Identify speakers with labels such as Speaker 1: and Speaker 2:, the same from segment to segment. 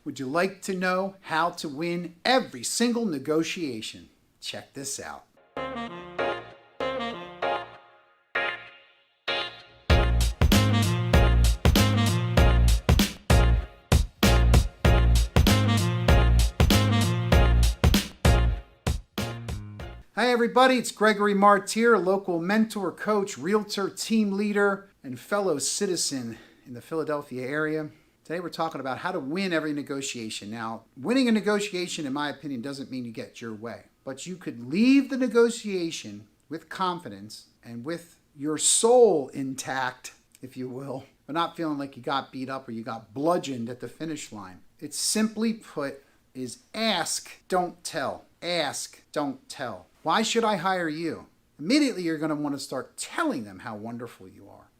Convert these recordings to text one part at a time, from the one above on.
Speaker 1: Would you like to know how to win every single negotiation? Check this out. Hi everybody, it's Gregory Martire, local mentor, coach, realtor, team leader, and fellow citizen in the Philadelphia area. Today we're talking about how to win every negotiation. Now, winning a negotiation, in my opinion, doesn't mean you get your way, but you could leave the negotiation with confidence and with your soul intact, if you will, but not feeling like you got beat up or you got bludgeoned at the finish line. It's simply put is ask, don't tell. Ask, don't tell. Why should I hire you? Immediately you're going to want to start telling them how wonderful you are,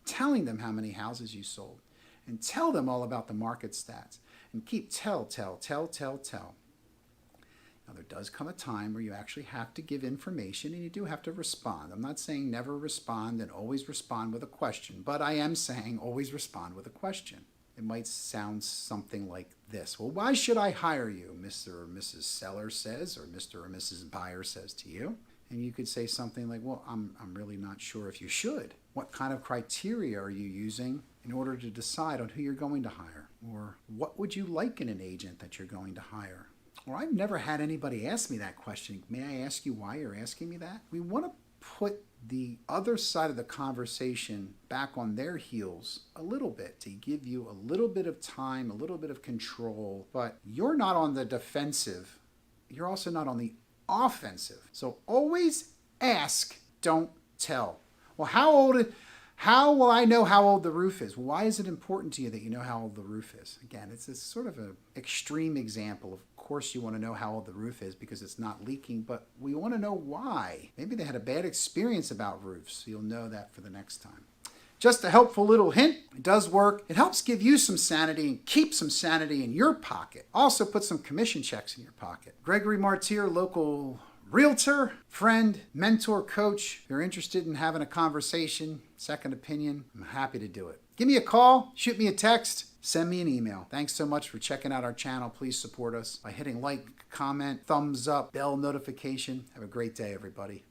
Speaker 1: telling them how many houses you sold, and tell them all about the market stats. And keep tell. Now there does come a time where you actually have to give information and you do have to respond. I'm not saying never respond and always respond with a question, but I am saying always respond with a question. It might sound something like this. Well, why should I hire you? Mr. or Mrs. Seller says, or Mr. or Mrs. Buyer says to you. And you could say something like, well, I'm really not sure if you should. What kind of criteria are you using in order to decide on who you're going to hire? Or what would you like in an agent that you're going to hire? Or I've never had anybody ask me that question. May I ask you why you're asking me that? We want to put the other side of the conversation back on their heels a little bit to give you a little bit of time, a little bit of control, but you're not on the defensive. You're also not on the offensive. So always ask, don't tell. Well, how will I know how old the roof is? Why is it important to you that you know how old the roof is? Again, it's a sort of an extreme example. Of course you want to know how old the roof is because it's not leaking, but we want to know why. Maybe they had a bad experience about roofs, so you'll know that for the next time. Just a helpful little hint. It does work. It helps give you some sanity and keep some sanity in your pocket. Also put some commission checks in your pocket. Gregory Martire, local realtor, friend, mentor, coach. If you're interested in having a conversation, second opinion, I'm happy to do it. Give me a call, shoot me a text, send me an email. Thanks so much for checking out our channel. Please support us by hitting like, comment, thumbs up, bell notification. Have a great day, everybody.